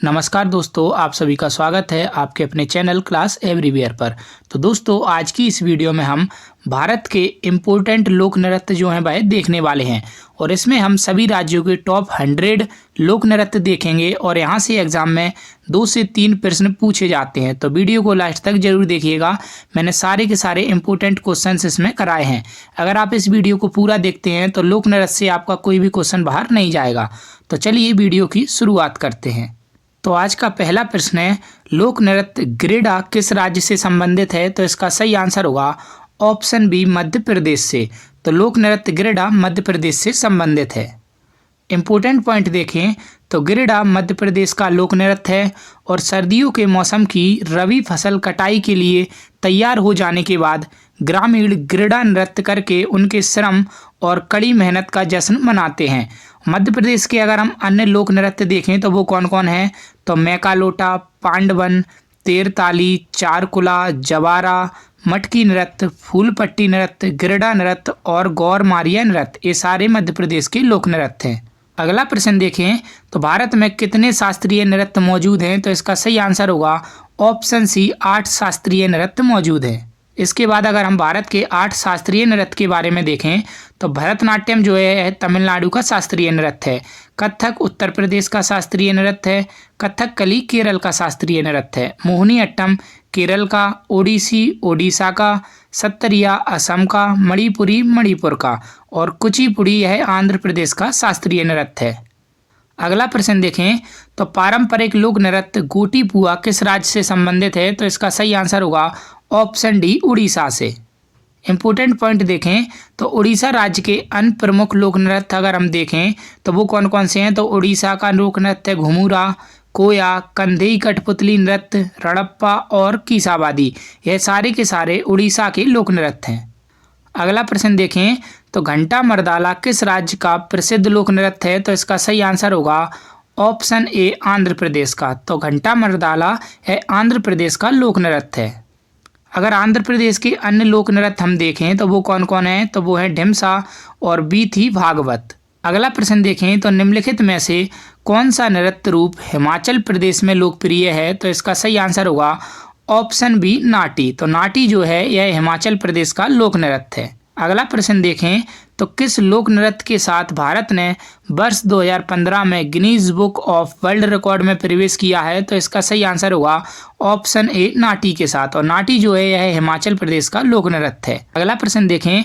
नमस्कार दोस्तों, आप सभी का स्वागत है आपके अपने चैनल क्लास एवरीवेयर पर। तो दोस्तों, आज की इस वीडियो में हम भारत के इम्पोर्टेंट लोक नृत्य जो हैं भाई देखने वाले हैं और इसमें हम सभी राज्यों के टॉप 100 लोक नृत्य देखेंगे और यहाँ से एग्जाम में 2 से 3 प्रश्न पूछे जाते हैं। तो वीडियो को लास्ट तक जरूर देखिएगा। मैंने सारे के सारे इम्पोर्टेंट क्वेश्चन इसमें कराए हैं। अगर आप इस वीडियो को पूरा देखते हैं तो लोक नृत्य से आपका कोई भी क्वेश्चन बाहर नहीं जाएगा। तो चलिए वीडियो की शुरुआत करते हैं। तो आज का पहला प्रश्न है, लोक नृत्य गिरिडा किस राज्य से संबंधित है? तो इसका सही आंसर होगा ऑप्शन बी, मध्य प्रदेश से। तो लोक नृत्य गिरिडा मध्य प्रदेश से संबंधित है। इम्पोर्टेंट पॉइंट देखें तो गिरिडा मध्य प्रदेश का लोक नृत्य है और सर्दियों के मौसम की रबी फसल कटाई के लिए तैयार हो जाने के बाद ग्रामीण गिरिडा नृत्य करके उनके श्रम और कड़ी मेहनत का जश्न मनाते हैं। मध्य प्रदेश के अगर हम अन्य लोक नृत्य देखें तो वो कौन कौन हैं? तो मैकालोटा, पांडवन, तेरताली, चारकुला, जवारा, मटकी नृत्य, फूलपट्टी नृत्य, गिरिडा नृत्य और गौरमारिया नृत्य, ये सारे मध्य प्रदेश के लोक नृत्य हैं। अगला प्रश्न देखें तो भारत में कितने शास्त्रीय नृत्य मौजूद हैं? तो इसका सही आंसर होगा ऑप्शन सी, 8 शास्त्रीय नृत्य मौजूद हैं। इसके बाद अगर हम भारत के 8 शास्त्रीय नृत्य के बारे में देखें तो भरतनाट्यम जो है तमिलनाडु का शास्त्रीय नृत्य है, कथक उत्तर प्रदेश का शास्त्रीय नृत्य है, कथकली केरल का शास्त्रीय नृत्य है, मोहिनीअट्टम केरल का, ओडिसी ओडिशा का, सत्तरिया असम का, मणिपुरी मणिपुर का और कुचिपुड़ी यह आंध्र प्रदेश का शास्त्रीय नृत्य है। अगला प्रश्न देखें तो पारंपरिक लोक नृत्य गोटीपुआ किस राज्य से संबंधित है? तो इसका सही आंसर होगा ऑप्शन डी, उड़ीसा से। इम्पोर्टेंट पॉइंट देखें तो उड़ीसा राज्य के अन्य प्रमुख लोक नृत्य अगर हम देखें तो वो कौन कौन से हैं? तो उड़ीसा का लोक नृत्य घुमुरा, कोया, कंधेई कठपुतली नृत्य, रणप्पा और कीसाबादी, यह सारे के सारे उड़ीसा के लोक नृत्य हैं। अगला प्रश्न देखें तो घंटा मर्दाला किस राज्य का प्रसिद्ध लोक नृत्य है? तो इसका सही आंसर होगा ऑप्शन ए, आंध्र प्रदेश का। तो घंटा मर्दाला है आंध्र प्रदेश का लोक नृत्य है। अगर आंध्र प्रदेश के अन्य लोक नृत्य हम देखें तो वो कौन कौन है? तो वो है ढिमसा और बीथी भागवत। अगला प्रश्न देखें तो निम्नलिखित में से कौन सा नृत्य रूप हिमाचल प्रदेश में लोकप्रिय है? तो इसका सही आंसर होगा ऑप्शन बी, नाटी। तो नाटी जो है यह हिमाचल प्रदेश का लोक नृत्य है। अगला प्रश्न देखें तो किस लोक नृत्य के साथ भारत ने वर्ष 2015 में Guinness book of world record में प्रवेश किया है? तो इसका सही आंसर होगा ऑप्शन ए, नाटी के साथ। और नाटी जो है यह हिमाचल प्रदेश का लोक नृत्य है। अगला प्रश्न देखें,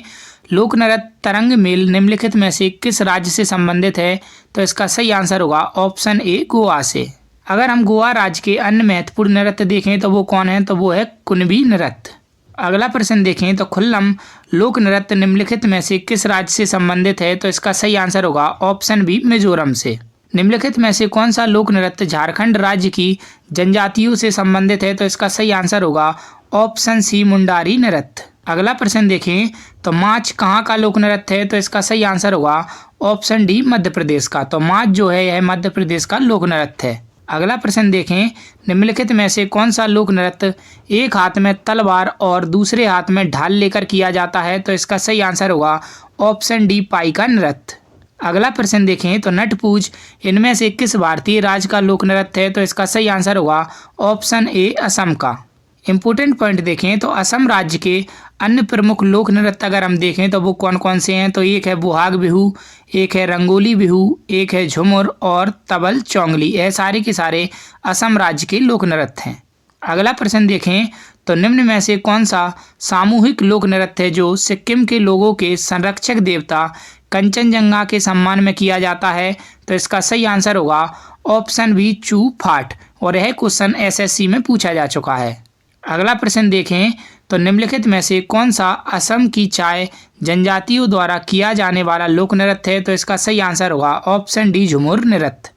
लोक नृत्य तरंग मेल निम्नलिखित में से किस राज्य से संबंधित है? तो इसका सही आंसर होगा ऑप्शन ए, गोवा से। अगर हम गोवा राज्य के अन्य महत्वपूर्ण नृत्य देखें तो वो कौन है? तो वो है कुणबी नृत्य। अगला प्रश्न देखें तो खुल्लम लोक नृत्य निम्नलिखित में से किस राज्य से संबंधित है? तो इसका सही आंसर होगा ऑप्शन बी, मिजोरम से। निम्नलिखित में से कौन सा लोक नृत्य झारखंड राज्य की जनजातियों से संबंधित है? तो इसका सही आंसर होगा ऑप्शन सी, मुंडारी नृत्य। अगला प्रश्न देखें तो माच कहाँ का लोक नृत्य है? तो इसका सही आंसर होगा ऑप्शन डी, मध्य प्रदेश का। तो माच जो है यह मध्य प्रदेश का लोक नृत्य है। अगला प्रश्न देखें, निम्नलिखित में से कौन सा लोक नृत्य एक हाथ में तलवार और दूसरे हाथ में ढाल लेकर किया जाता है? तो इसका सही आंसर होगा ऑप्शन डी, पाइका नृत्य। अगला प्रश्न देखें तो नटपूज इनमें से किस भारतीय राज्य का लोक नृत्य है? तो इसका सही आंसर होगा ऑप्शन ए, असम का। इम्पोर्टेंट पॉइंट देखें तो असम राज्य के अन्य प्रमुख लोक नृत्य अगर हम देखें तो वो कौन कौन से हैं? तो एक है बुहाग बिहू, एक है रंगोली बिहू, एक है झुमुर और तबल चौंगली, यह सारे के सारे असम राज्य के लोक नृत्य हैं। अगला प्रश्न देखें तो निम्न में से कौन सा सामूहिक लोक नृत्य है जो सिक्किम के लोगों के संरक्षक देवता कंचनजंगा के सम्मान में किया जाता है? तो इसका सही आंसर होगा ऑप्शन बी, चू फाट। और यह क्वेश्चन एसएससी में पूछा जा चुका है। अगला प्रश्न देखें तो निम्नलिखित में से कौन सा असम की चाय जनजातियों द्वारा किया जाने वाला लोक नृत्य है? तो इसका सही आंसर होगा ऑप्शन डी, झुमुर नृत्य।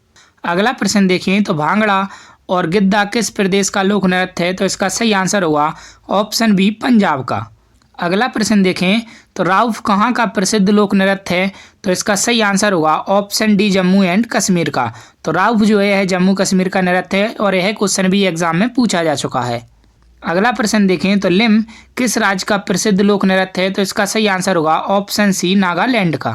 अगला प्रश्न देखें तो भांगड़ा और गिद्दा किस प्रदेश का लोक नृत्य है? तो इसका सही आंसर होगा ऑप्शन बी, पंजाब का। अगला प्रश्न देखें तो राउफ कहाँ का प्रसिद्ध लोक नृत्य है? तो इसका सही आंसर होगा option D, Jammu and Kashmir का। तो राउफ जो है जम्मू कश्मीर का नृत्य है और यह क्वेश्चन भी एग्जाम में पूछा जा चुका है। अगला प्रश्न देखें तो लिम किस राज्य का प्रसिद्ध लोक नृत्य है? तो इसका सही आंसर होगा ऑप्शन सी, नागालैंड का।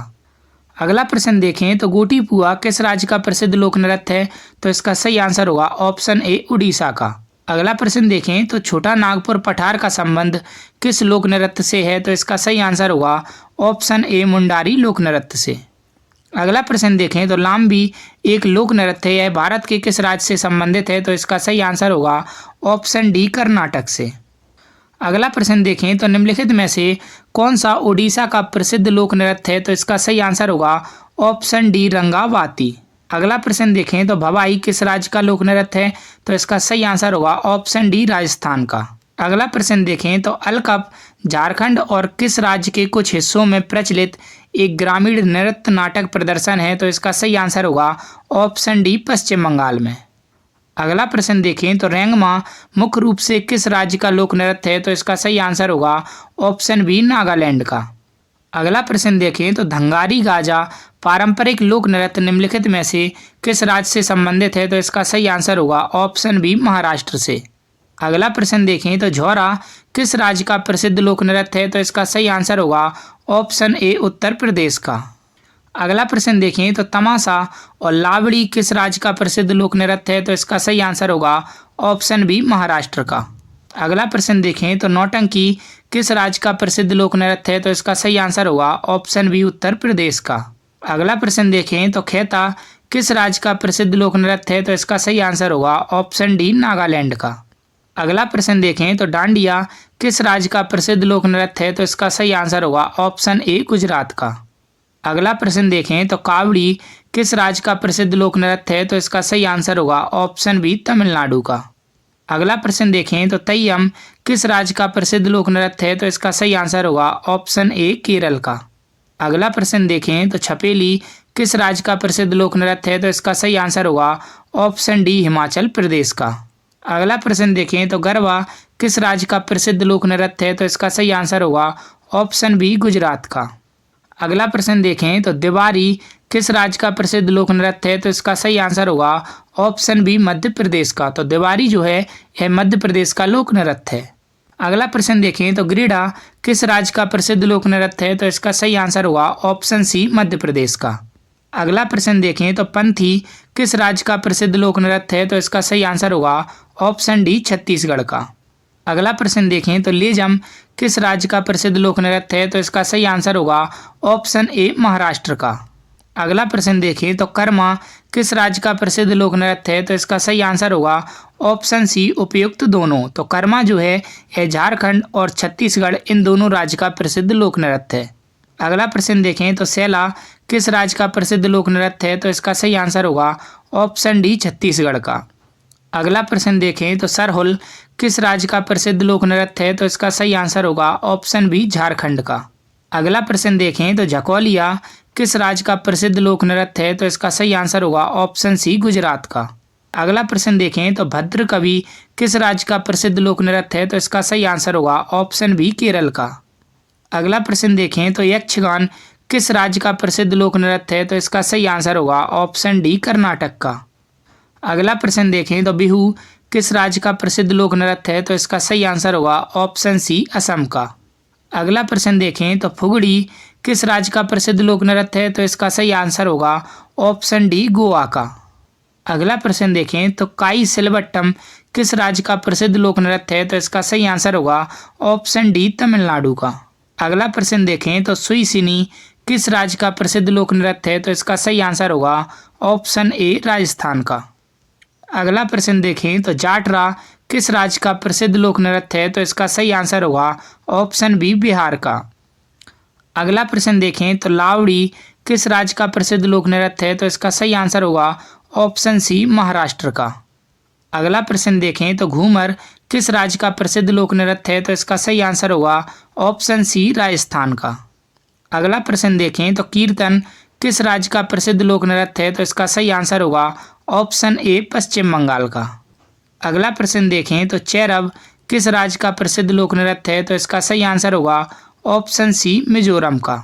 अगला प्रश्न देखें तो गोटी पुआ किस राज्य का प्रसिद्ध लोक नृत्य है? तो इसका सही आंसर होगा ऑप्शन ए उड़ीसा का। अगला प्रश्न देखें तो छोटा नागपुर पठार का संबंध किस लोक नृत्य से है? तो इसका सही आंसर होगा ऑप्शन ए मुंडारी लोक नृत्य से। अगला प्रश्न देखें तो लाम्बी एक लोक नृत्य है, यह भारत के किस राज्य से संबंधित है? तो इसका सही आंसर होगा ऑप्शन डी कर्नाटक से। अगला प्रश्न देखें तो निम्नलिखित में से कौन सा ओडिशा का प्रसिद्ध लोक नृत्य है? तो इसका सही आंसर होगा ऑप्शन डी रंगावाती। अगला प्रश्न देखें तो भवाई किस राज्य का लोक नृत्य है? तो इसका सही आंसर होगा ऑप्शन डी राजस्थान का। अगला प्रश्न देखें तो अलकप झारखंड और किस राज्य के कुछ हिस्सों में प्रचलित एक ग्रामीण नृत्य नाटक प्रदर्शन है? तो इसका सही आंसर होगा ऑप्शन डी पश्चिम बंगाल में। अगला प्रश्न देखें तो रेंगमा मुख्य रूप से किस राज्य का लोक नृत्य है? तो इसका सही आंसर होगा ऑप्शन बी नागालैंड का। अगला प्रश्न देखें तो धंगारी गाजा पारंपरिक लोक नृत्य निम्नलिखित में से किस राज्य से संबंधित है? तो इसका सही आंसर होगा ऑप्शन बी महाराष्ट्र से। अगला प्रश्न देखें तो झौरा किस राज्य का प्रसिद्ध लोक नृत्य है? तो इसका सही आंसर होगा ऑप्शन ए उत्तर प्रदेश का। अगला प्रश्न देखें तो तमाशा और लावड़ी किस राज्य का प्रसिद्ध लोक नृत्य है? तो इसका सही आंसर होगा ऑप्शन बी महाराष्ट्र का। अगला प्रश्न देखें तो नौटंकी किस राज्य का प्रसिद्ध लोक नृत्य है? तो इसका सही आंसर होगा ऑप्शन बी उत्तर प्रदेश का। अगला प्रश्न देखें तो खैता किस राज्य का प्रसिद्ध लोक नृत्य है? तो इसका सही आंसर होगा ऑप्शन डी नागालैंड का। अगला प्रश्न देखें तो डांडिया किस राज्य का प्रसिद्ध लोक नृत्य है? तो इसका सही आंसर होगा ऑप्शन ए गुजरात का। अगला प्रश्न देखें तो कावड़ी किस राज्य का प्रसिद्ध लोक नृत्य है? तो इसका सही आंसर होगा ऑप्शन बी तमिलनाडु का। अगला प्रश्न देखें तो तैयम किस राज्य का प्रसिद्ध लोक नृत्य है? तो इसका सही आंसर होगा ऑप्शन ए केरल का। अगला प्रश्न देखें तो छपेली किस राज्य का प्रसिद्ध लोक नृत्य है? तो इसका सही आंसर होगा ऑप्शन डी हिमाचल प्रदेश का। अगला प्रश्न देखें तो गरबा किस राज्य का प्रसिद्ध लोक नृत्य है? तो इसका सही आंसर होगा ऑप्शन बी गुजरात का। अगला प्रश्न देखें तो देवारी किस राज्य का प्रसिद्ध लोक नृत्य है? तो इसका सही आंसर होगा ऑप्शन बी मध्य प्रदेश का। तो देवारी जो है यह मध्य प्रदेश का लोक नृत्य है। अगला प्रश्न देखें तो ग्रीडा किस राज्य का प्रसिद्ध लोक नृत्य है? तो इसका सही आंसर होगा ऑप्शन सी मध्य प्रदेश का। अगला प्रश्न देखें तो पंथी किस राज्य का प्रसिद्ध लोक नृत्य है? तो इसका सही आंसर होगा ऑप्शन डी छत्तीसगढ़ का। अगला प्रश्न देखें तो लेजम किस राज्य का प्रसिद्ध लोक नृत्य है? तो इसका सही आंसर होगा ऑप्शन ए महाराष्ट्र का। अगला प्रश्न देखें तो कर्मा किस राज्य का प्रसिद्ध लोक नृत्य है? तो इसका सही आंसर होगा ऑप्शन सी उपयुक्त दोनों। तो कर्मा जो है यह झारखंड और छत्तीसगढ़ इन दोनों राज्य का प्रसिद्ध लोक नृत्य है। अगला प्रश्न देखें तो सैला किस राज्य का प्रसिद्ध लोक नृत्य है? तो इसका सही आंसर होगा ऑप्शन डी छत्तीसगढ़ का। अगला प्रश्न देखें तो सरहुल किस राज्य का प्रसिद्ध लोक नृत्य है? तो इसका सही आंसर होगा ऑप्शन बी झारखंड का। अगला प्रश्न देखें तो झकोलिया किस राज्य का प्रसिद्ध लोक नृत्य है? तो इसका सही आंसर होगा ऑप्शन सी गुजरात का। अगला प्रश्न देखें तो भद्र कवि किस राज्य का प्रसिद्ध लोक नृत्य है? तो इसका सही आंसर होगा ऑप्शन बी केरल का। अगला प्रश्न देखें तो यक्षगान किस राज्य का प्रसिद्ध लोक नृत्य है? तो इसका सही आंसर होगा ऑप्शन डी कर्नाटक का। अगला प्रश्न देखें तो बिहू किस राज्य का प्रसिद्ध लोक नृत्य है? तो इसका सही आंसर होगा ऑप्शन सी असम का। अगला प्रश्न देखें तो फुगड़ी किस राज्य का प्रसिद्ध लोक नृत्य है? तो इसका सही आंसर होगा ऑप्शन डी गोवा का। अगला प्रश्न देखें तो काई सिलवट्टम किस राज्य का प्रसिद्ध लोक नृत्य है? तो इसका सही आंसर होगा ऑप्शन डी तमिलनाडु का। अगला प्रश्न देखें तो सुईसिनी किस राज्य का प्रसिद्ध लोक नृत्य है? तो इसका सही आंसर होगा ऑप्शन ए राजस्थान का। अगला प्रश्न देखें तो जाटरा किस राज्य का प्रसिद्ध लोक नृत्य है? तो इसका सही आंसर होगा ऑप्शन बी बिहार का। अगला प्रश्न देखें तो लावड़ी किस राज्य का प्रसिद्ध लोक नृत्य है? तो इसका सही आंसर होगा ऑप्शन सी महाराष्ट्र का। अगला प्रश्न देखें तो घूमर किस राज्य का प्रसिद्ध लोक नृत्य है? तो इसका सही आंसर होगा ऑप्शन सी राजस्थान का। अगला प्रश्न देखें तो कीर्तन किस राज्य का प्रसिद्ध लोक नृत्य है? तो इसका सही आंसर होगा ऑप्शन ए पश्चिम बंगाल का। अगला प्रश्न देखें तो चैरब किस राज्य का प्रसिद्ध लोक नृत्य है? तो इसका सही आंसर होगा ऑप्शन सी मिजोरम का।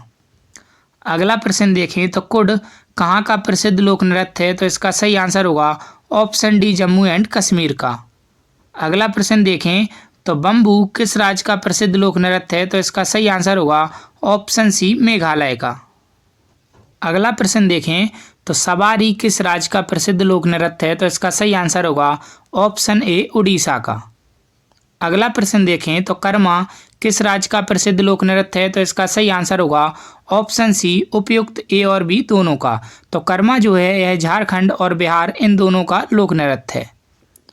अगला प्रश्न देखें तो कुड कहाँ का प्रसिद्ध लोक नृत्य है? तो इसका सही आंसर होगा option D Jammu and Kashmir का। अगला प्रश्न देखें तो बम्बू किस राज्य का प्रसिद्ध लोक नृत्य है? तो इसका सही आंसर होगा ऑप्शन सी मेघालय का। अगला प्रश्न देखें तो सवारी किस राज्य का प्रसिद्ध लोक नृत्य है? तो इसका सही आंसर होगा ऑप्शन ए उड़ीसा का। अगला प्रश्न देखें तो कर्मा किस राज्य का प्रसिद्ध लोक नृत्य है? तो इसका सही आंसर होगा ऑप्शन सी उपयुक्त ए और बी दोनों का। तो कर्मा जो है यह झारखंड और बिहार इन दोनों का लोक नृत्य है।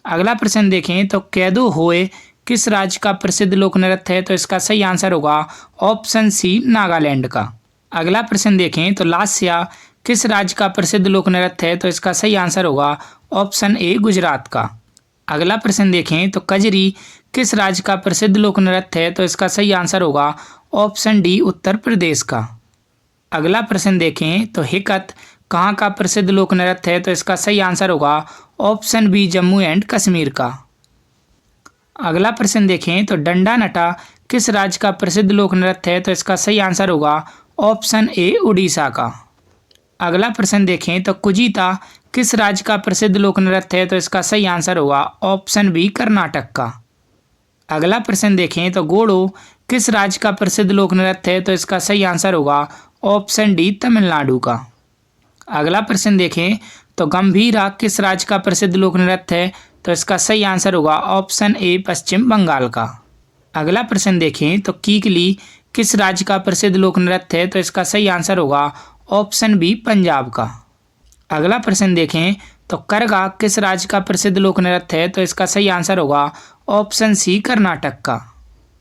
अगला प्रश्न देखें तो कैदो होए किस राज्य का प्रसिद्ध लोक नृत्य है? तो इसका सही आंसर होगा ऑप्शन सी नागालैंड का। अगला प्रश्न देखें तो लास्या किस राज्य का प्रसिद्ध लोक नृत्य है? तो इसका सही आंसर होगा ऑप्शन ए गुजरात का। अगला प्रश्न देखें तो कजरी किस राज्य का प्रसिद्ध लोक नृत्य है? तो इसका सही आंसर होगा ऑप्शन डी उत्तर प्रदेश का। अगला प्रश्न देखें तो हिकत कहाँ का प्रसिद्ध लोक नृत्य है? तो इसका सही आंसर होगा option B Jammu and Kashmir का। अगला प्रश्न देखें तो डंडा नटा किस राज्य का प्रसिद्ध लोक नृत्य है? तो इसका सही आंसर होगा ऑप्शन ए उड़ीसा का। अगला प्रश्न देखें तो कुजीता किस राज्य का प्रसिद्ध लोक नृत्य है? तो इसका सही आंसर होगा ऑप्शन बी कर्नाटक का। अगला प्रश्न देखें तो गोड़ो किस राज्य का प्रसिद्ध लोक नृत्य है? तो इसका सही आंसर होगा ऑप्शन डी तमिलनाडु का। अगला प्रश्न देखें तो गंभीरा किस राज्य का प्रसिद्ध लोक नृत्य है? तो इसका सही आंसर होगा ऑप्शन ए पश्चिम बंगाल का। अगला प्रश्न देखें तो कीकली किस राज्य का प्रसिद्ध लोक नृत्य है? तो इसका सही आंसर होगा ऑप्शन बी पंजाब का। अगला प्रश्न देखें तो करगा किस राज्य का प्रसिद्ध लोक नृत्य है? तो इसका सही आंसर होगा ऑप्शन सी कर्नाटक का।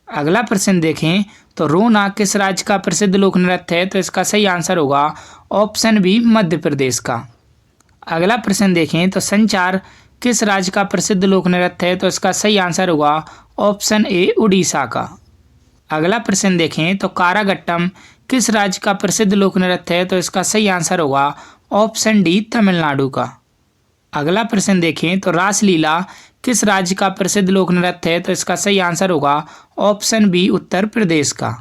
अगला प्रश्न देखें तो रोना किस राज्य का प्रसिद्ध लोक नृत्य है? तो इसका सही आंसर होगा ऑप्शन बी मध्य प्रदेश का। अगला प्रश्न देखें तो संचार किस राज्य का प्रसिद्ध लोक नृत्य है? तो इसका सही आंसर होगा ऑप्शन ए उड़ीसा का। अगला प्रश्न देखें तो कारागट्टम किस राज्य का प्रसिद्ध लोक नृत्य है? तो इसका सही आंसर होगा ऑप्शन डी तमिलनाडु का। अगला प्रश्न देखें तो रासलीला किस राज्य का प्रसिद्ध लोक नृत्य है? तो इसका सही आंसर होगा ऑप्शन बी उत्तर प्रदेश का।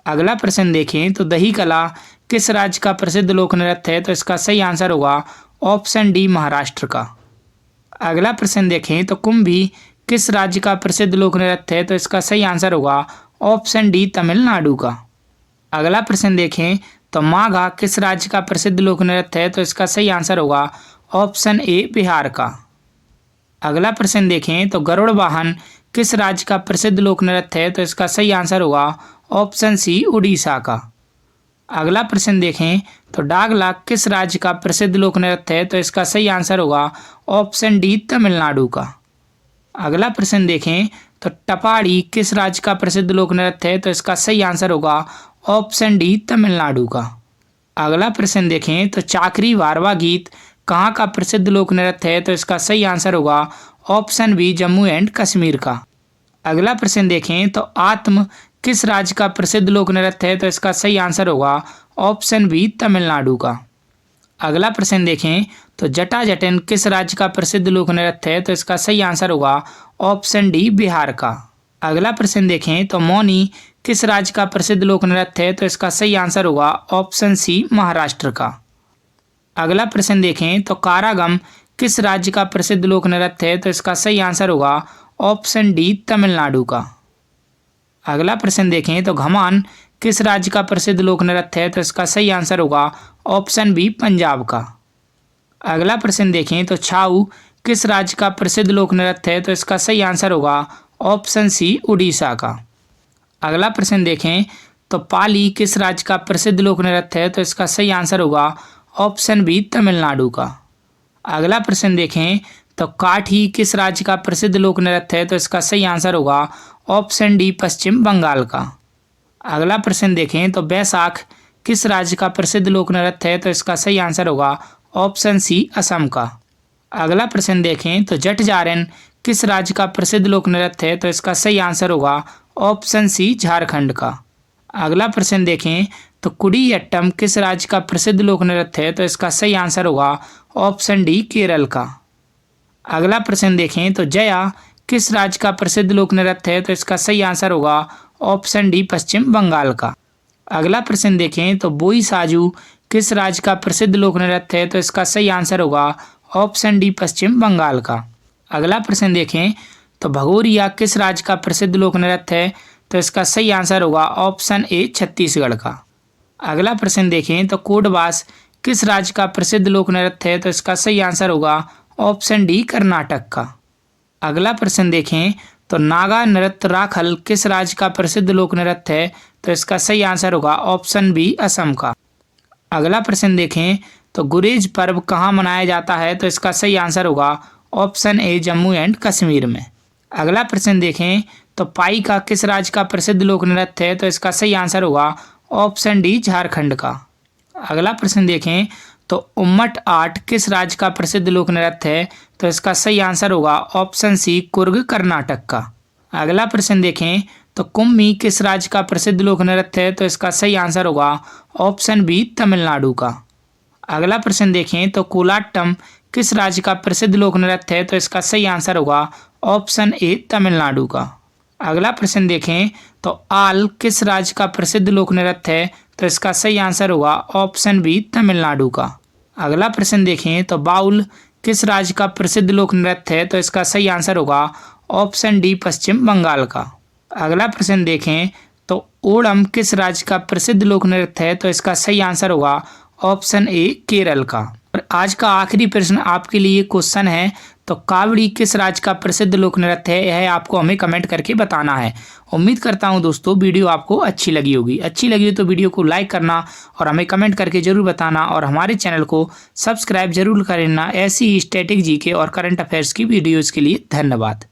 अगला प्रश्न देखें तो दही कला किस राज्य का प्रसिद्ध लोक नृत्य है? तो इसका सही आंसर होगा ऑप्शन डी महाराष्ट्र का। अगला प्रश्न देखें तो कुंभी किस राज्य का प्रसिद्ध लोक नृत्य है? तो इसका सही आंसर होगा ऑप्शन डी तमिलनाडु का। अगला प्रश्न देखें तो माघा किस राज्य का प्रसिद्ध लोक नृत्य है? तो इसका सही आंसर होगा ऑप्शन ए बिहार का। अगला प्रश्न देखें तो गरुड़ वाहन किस राज्य का प्रसिद्ध लोक नृत्य है? तो इसका सही आंसर होगा ऑप्शन सी उड़ीसा का। अगला प्रश्न देखें तो डागला किस राज्य का प्रसिद्ध लोक नृत्य है? तो इसका सही आंसर होगा ऑप्शन डी तमिलनाडु का। अगला प्रश्न देखें तो टपाड़ी किस राज्य का प्रसिद्ध लोक नृत्य है? तो इसका सही आंसर होगा ऑप्शन डी तमिलनाडु का। अगला प्रश्न देखें तो चाकरी वारवा गीत कहाँ का प्रसिद्ध लोक नृत्य है? तो इसका सही आंसर होगा option B Jammu and Kashmir का। अगला प्रश्न देखें तो आत्म किस राज्य का प्रसिद्ध लोक नृत्य है? तो इसका सही आंसर होगा ऑप्शन बी तमिलनाडु का। अगला प्रश्न देखें तो जटा जटिन किस राज्य का प्रसिद्ध लोक नृत्य है? तो इसका सही आंसर होगा ऑप्शन डी बिहार का। अगला प्रश्न देखें तो मौनी किस राज्य का प्रसिद्ध लोक नृत्य है? तो इसका सही आंसर होगा ऑप्शन सी महाराष्ट्र का। अगला प्रश्न देखें तो कारागम किस राज्य का प्रसिद्ध लोक नृत्य है? तो इसका सही आंसर होगा ऑप्शन डी तमिलनाडु का। अगला प्रश्न देखें तो घमान किस राज्य का प्रसिद्ध लोक नृत्य है? तो इसका सही आंसर होगा ऑप्शन बी पंजाब का। अगला प्रश्न देखें तो छाऊ किस राज्य का प्रसिद्ध लोक नृत्य है? तो इसका सही आंसर होगा ऑप्शन सी उड़ीसा का। अगला प्रश्न देखें तो पाली किस राज्य का प्रसिद्ध लोक नृत्य है? तो इसका सही आंसर होगा ऑप्शन बी तमिलनाडु का। अगला प्रश्न देखें तो काठी किस राज्य का प्रसिद्ध लोक नृत्य है? तो इसका सही आंसर होगा ऑप्शन डी पश्चिम बंगाल का। अगला प्रश्न देखें तो बैसाख किस राज्य का प्रसिद्ध लोक नृत्य है? तो इसका सही आंसर होगा ऑप्शन सी असम का। अगला प्रश्न देखें तो जट जारन किस राज्य का प्रसिद्ध लोक नृत्य है? तो इसका सही आंसर होगा ऑप्शन सी झारखंड का। अगला प्रश्न देखें तो कुडियट्टम किस राज्य का प्रसिद्ध लोक नृत्य है? तो इसका सही आंसर होगा ऑप्शन डी केरल का। अगला प्रश्न देखें तो जया किस राज्य का प्रसिद्ध लोक नृत्य है? तो इसका सही आंसर होगा ऑप्शन डी पश्चिम बंगाल का। अगला प्रश्न देखें तो बोईसाजू किस राज्य का प्रसिद्ध लोक नृत्य है? तो इसका सही आंसर होगा ऑप्शन डी पश्चिम बंगाल का। अगला प्रश्न देखें तो भगोरिया किस राज्य का प्रसिद्ध लोक नृत्य है? तो इसका सही आंसर होगा ऑप्शन ए छत्तीसगढ़ का। अगला प्रश्न देखें तो कोडबास किस राज्य का प्रसिद्ध लोक नृत्य है? तो इसका सही आंसर होगा ऑप्शन डी कर्नाटक का। अगला प्रश्न देखें तो नागा नृत्य राखल किस राज्य का प्रसिद्ध लोक नृत्य है? तो इसका सही आंसर होगा ऑप्शन बी असम का। अगला प्रश्न देखें तो गुरेज पर्व कहाँ मनाया जाता है? तो इसका सही आंसर होगा option A Jammu and Kashmir में। अगला प्रश्न देखें तो पाइका किस राज्य का प्रसिद्ध लोक नृत्य है? तो इसका सही आंसर होगा ऑप्शन डी झारखंड का। अगला प्रश्न देखें तो उम्मट आर्ट किस राज्य का प्रसिद्ध लोक नृत्य है? तो इसका सही आंसर होगा ऑप्शन सी कुर्ग कर्नाटक का। अगला प्रश्न देखें तो कुम्मी किस राज्य का प्रसिद्ध लोक नृत्य है? तो इसका सही आंसर होगा ऑप्शन बी तमिलनाडु का। अगला प्रश्न देखें तो कोलाट्टम किस राज्य का प्रसिद्ध लोक नृत्य है? तो इसका सही आंसर होगा ऑप्शन ए तमिलनाडु का। अगला प्रश्न देखें तो आल किस राज्य का प्रसिद्ध लोक नृत्य है? तो इसका सही आंसर होगा ऑप्शन बी तमिलनाडु का। अगला प्रश्न देखें तो बाउल किस राज्य का प्रसिद्ध लोक नृत्य है? तो इसका सही आंसर होगा ऑप्शन डी पश्चिम बंगाल का। अगला प्रश्न देखें तो ओणम किस राज्य का प्रसिद्ध लोक नृत्य है? तो इसका सही आंसर होगा ऑप्शन ए केरल का। और आज का आखिरी प्रश्न आपके लिए क्वेश्चन है तो कावड़ी किस राज्य का प्रसिद्ध लोक नृत्य है? यह आपको हमें कमेंट करके बताना है। उम्मीद करता हूं दोस्तों वीडियो आपको अच्छी लगी होगी। अच्छी लगी हो तो वीडियो को लाइक करना और हमें कमेंट करके जरूर बताना और हमारे चैनल को सब्सक्राइब जरूर करना ऐसी ही स्टैटिक जीके और करंट अफेयर्स की वीडियोज़ के लिए। धन्यवाद।